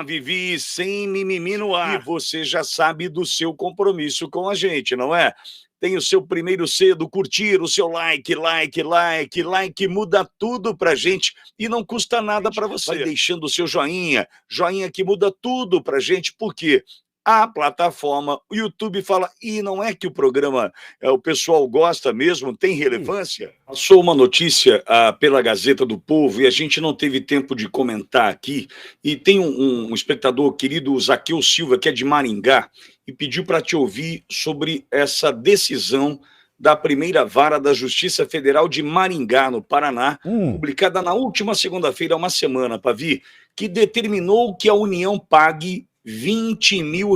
Olá, Vivi, sem mimimi no ar. E você já sabe do seu compromisso com a gente, não é? Tem o seu primeiro C do curtir, o seu like, like, muda tudo pra gente e não custa nada pra você. Vai deixando o seu joinha, joinha que muda tudo pra gente, porque a plataforma, o YouTube fala, e não é que o programa, o pessoal gosta mesmo, tem relevância? Passou uma notícia pela Gazeta do Povo e a gente não teve tempo de comentar aqui, e tem um espectador querido, Zaqueu Silva, que é de Maringá, e pediu para te ouvir sobre essa decisão da primeira vara da Justiça Federal de Maringá, no Paraná, publicada na última segunda-feira, há uma semana, Pavi, que determinou que a União pague R$20 mil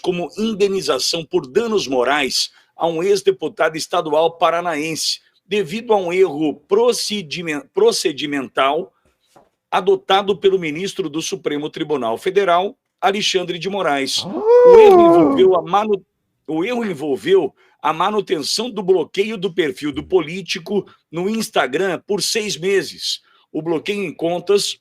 como indenização por danos morais a um ex-deputado estadual paranaense, devido a um erro procedimental adotado pelo ministro do Supremo Tribunal Federal, Alexandre de Moraes. O erro envolveu a manutenção do bloqueio do perfil do político no Instagram por 6 meses. O bloqueio em contas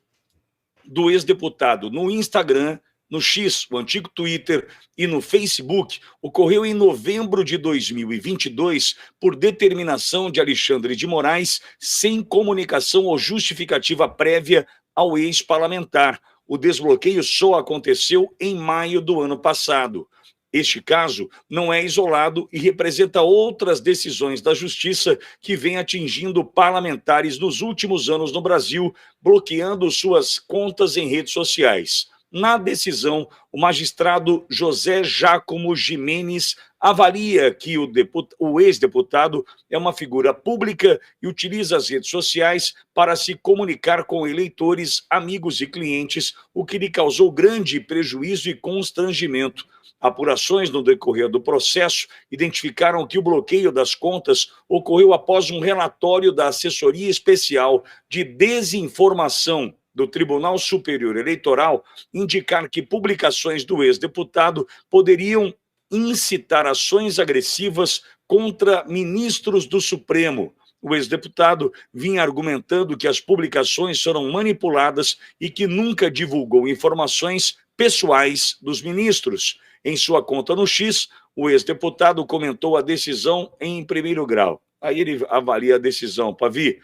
do ex-deputado no Instagram, no X, o antigo Twitter, e no Facebook, ocorreu em novembro de 2022 por determinação de Alexandre de Moraes, sem comunicação ou justificativa prévia ao ex-parlamentar. O desbloqueio só aconteceu em maio do ano passado. Este caso não é isolado e representa outras decisões da Justiça que vêm atingindo parlamentares nos últimos anos no Brasil, bloqueando suas contas em redes sociais. Na decisão, o magistrado José Giacomo Gimenez avalia que o ex-deputado é uma figura pública e utiliza as redes sociais para se comunicar com eleitores, amigos e clientes, o que lhe causou grande prejuízo e constrangimento. Apurações no decorrer do processo identificaram que o bloqueio das contas ocorreu após um relatório da Assessoria Especial de Desinformação do Tribunal Superior Eleitoral indicar que publicações do ex-deputado poderiam incitar ações agressivas contra ministros do Supremo. O ex-deputado vinha argumentando que as publicações foram manipuladas e que nunca divulgou informações pessoais dos ministros. Em sua conta no X, o ex-deputado comentou a decisão em primeiro grau. Aí ele avalia a decisão. Pavi,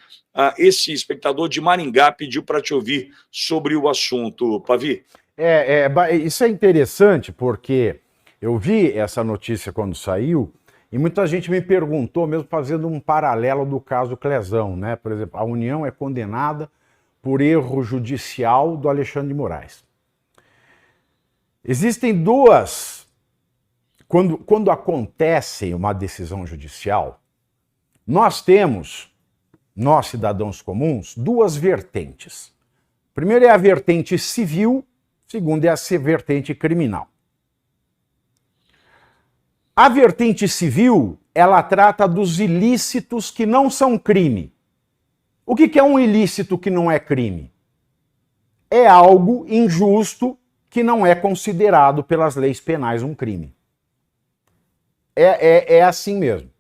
esse espectador de Maringá pediu para te ouvir sobre o assunto. Pavi? Isso é interessante porque eu vi essa notícia quando saiu e muita gente me perguntou, mesmo fazendo um paralelo do caso Clezão, né? Por exemplo, a União é condenada por erro judicial do Alexandre de Moraes. Existem duas... Quando acontece uma decisão judicial, nós temos, nós cidadãos comuns, duas vertentes. Primeiro é a vertente civil, segundo é a vertente criminal. A vertente civil, ela trata dos ilícitos que não são crime. O que é um ilícito que não é crime? É algo injusto que não é considerado pelas leis penais um crime. É assim mesmo.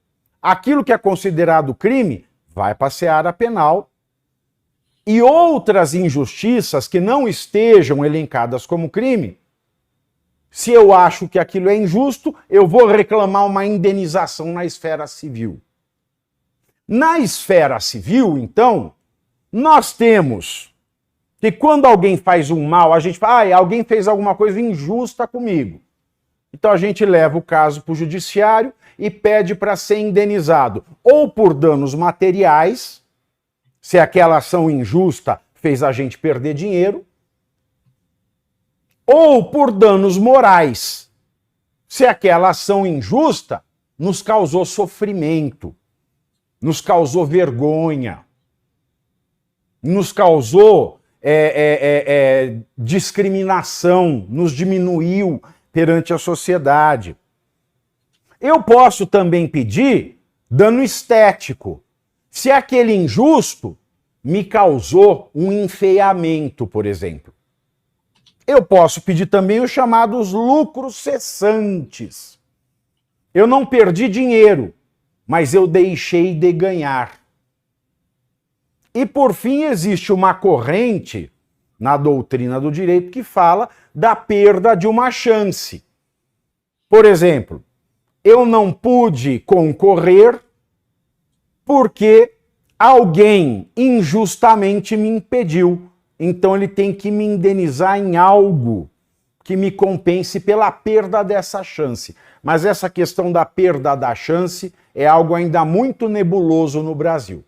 Aquilo que é considerado crime vai para a seara penal e outras injustiças que não estejam elencadas como crime, se eu acho que aquilo é injusto, eu vou reclamar uma indenização na esfera civil. Na esfera civil, então, nós temos que quando alguém faz um mal, a gente fala, alguém fez alguma coisa injusta comigo. Então a gente leva o caso para o judiciário e pede para ser indenizado ou por danos materiais, se aquela ação injusta fez a gente perder dinheiro, ou por danos morais, se aquela ação injusta nos causou sofrimento, nos causou vergonha, nos causou discriminação, nos diminuiu perante a sociedade. Eu posso também pedir dano estético. Se aquele injusto me causou um enfeiamento, por exemplo. Eu posso pedir também os chamados lucros cessantes. Eu não perdi dinheiro, mas eu deixei de ganhar. E por fim existe uma corrente na doutrina do direito que fala da perda de uma chance. Por exemplo, eu não pude concorrer porque alguém injustamente me impediu. Então ele tem que me indenizar em algo que me compense pela perda dessa chance. Mas essa questão da perda da chance é algo ainda muito nebuloso no Brasil.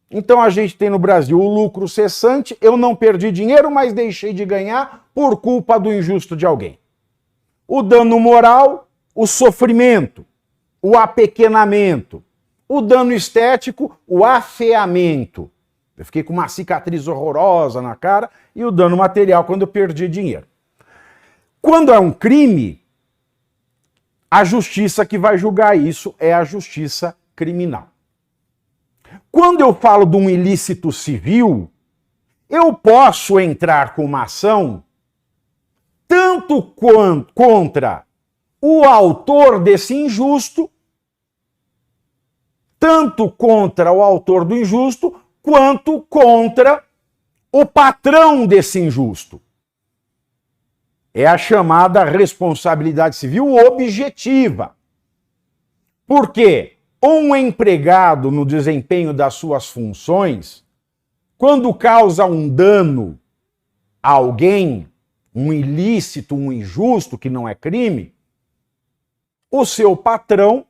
Então a gente tem no Brasil o lucro cessante, eu não perdi dinheiro, mas deixei de ganhar por culpa do injusto de alguém. O dano moral, o sofrimento, o apequenamento, o dano estético, o afeamento. Eu fiquei com uma cicatriz horrorosa na cara e o dano material quando eu perdi dinheiro. Quando é um crime, a justiça que vai julgar isso é a justiça criminal. Quando eu falo de um ilícito civil, eu posso entrar com uma ação tanto contra o autor desse injusto, tanto contra o autor do injusto, quanto contra o patrão desse injusto. É a chamada responsabilidade civil objetiva. Por quê? Um empregado no desempenho das suas funções, quando causa um dano a alguém, um ilícito, um injusto, que não é crime, o seu patrão,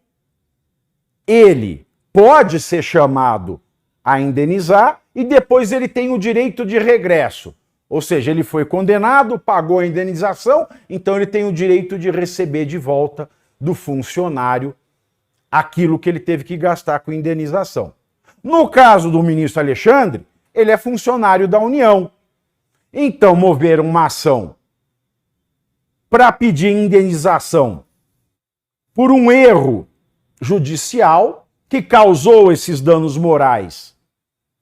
ele pode ser chamado a indenizar e depois ele tem o direito de regresso. Ou seja, ele foi condenado, pagou a indenização, então ele tem o direito de receber de volta do funcionário aquilo que ele teve que gastar com indenização. No caso do ministro Alexandre, ele é funcionário da União. Então, moveram uma ação para pedir indenização por um erro judicial que causou esses danos morais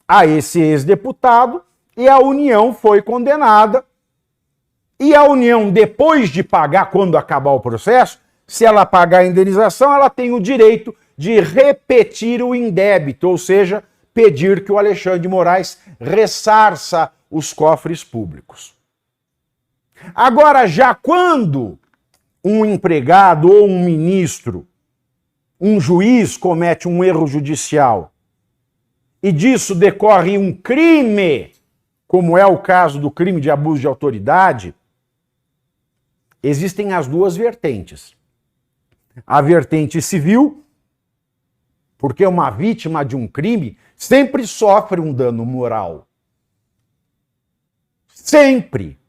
a esse ex-deputado, e a União foi condenada. E a União, depois de pagar, quando acabar o processo, se ela pagar a indenização, ela tem o direito de repetir o indébito, ou seja, pedir que o Alexandre de Moraes ressarça os cofres públicos. Agora, já quando um empregado ou um ministro, um juiz comete um erro judicial e disso decorre um crime, como é o caso do crime de abuso de autoridade, existem as duas vertentes. A vertente civil, porque uma vítima de um crime sempre sofre um dano moral. Sempre.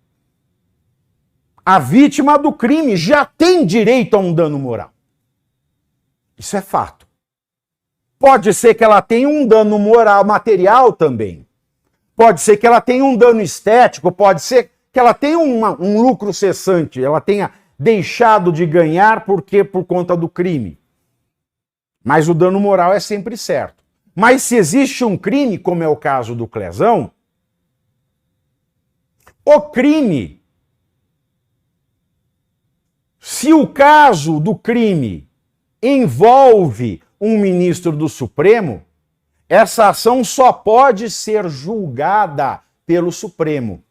A vítima do crime já tem direito a um dano moral. Isso é fato. Pode ser que ela tenha um dano moral material também. Pode ser que ela tenha um dano estético, pode ser que ela tenha um lucro cessante, ela tenha deixado de ganhar por conta do crime. Mas o dano moral é sempre certo. Mas se existe um crime, como é o caso do Clezão, o crime, se o caso do crime envolve um ministro do Supremo, essa ação só pode ser julgada pelo Supremo,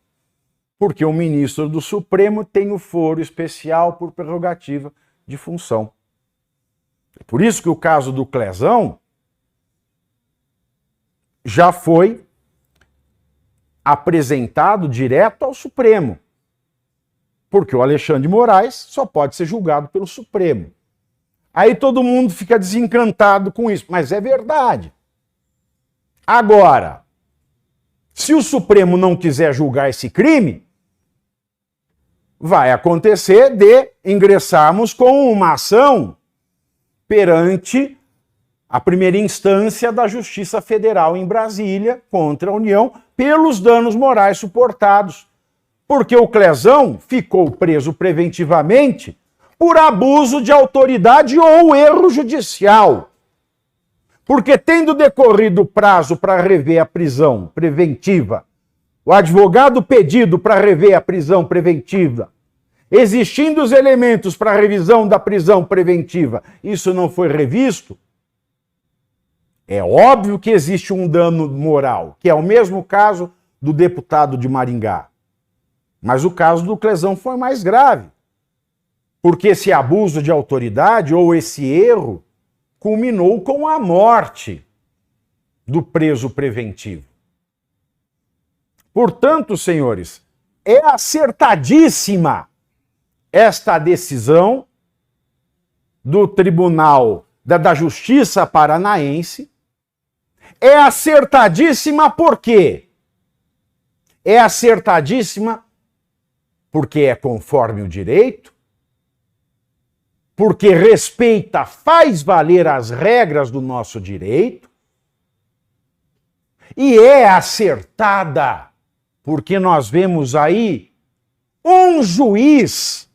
porque o ministro do Supremo tem o foro especial por prerrogativa de função. É por isso que o caso do Clezão já foi apresentado direto ao Supremo, porque o Alexandre de Moraes só pode ser julgado pelo Supremo. Aí todo mundo fica desencantado com isso, mas é verdade. Agora, se o Supremo não quiser julgar esse crime, vai acontecer de ingressarmos com uma ação perante a primeira instância da Justiça Federal em Brasília contra a União pelos danos morais suportados, porque o Clezão ficou preso preventivamente por abuso de autoridade ou erro judicial. Porque tendo decorrido o prazo para rever a prisão preventiva, o advogado pedido para rever a prisão preventiva, existindo os elementos para a revisão da prisão preventiva, isso não foi revisto, é óbvio que existe um dano moral, que é o mesmo caso do deputado de Maringá. Mas o caso do Clesão foi mais grave. Porque esse abuso de autoridade ou esse erro culminou com a morte do preso preventivo. Portanto, senhores, é acertadíssima esta decisão do Tribunal da Justiça Paranaense. É acertadíssima por quê? É acertadíssima porque é conforme o direito, porque respeita, faz valer as regras do nosso direito, e é acertada porque nós vemos aí um juiz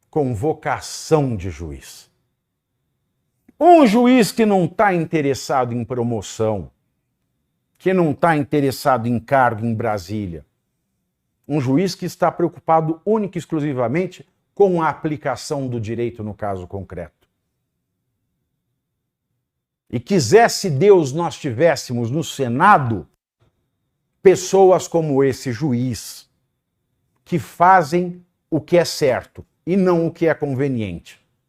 com vocação de juiz. Um juiz que não está interessado em promoção, que não está interessado em cargo em Brasília. Um juiz que está preocupado única e exclusivamente com a aplicação do direito no caso concreto. E quisesse Deus nós tivéssemos no Senado pessoas como esse juiz, que fazem o que é certo e não o que é conveniente.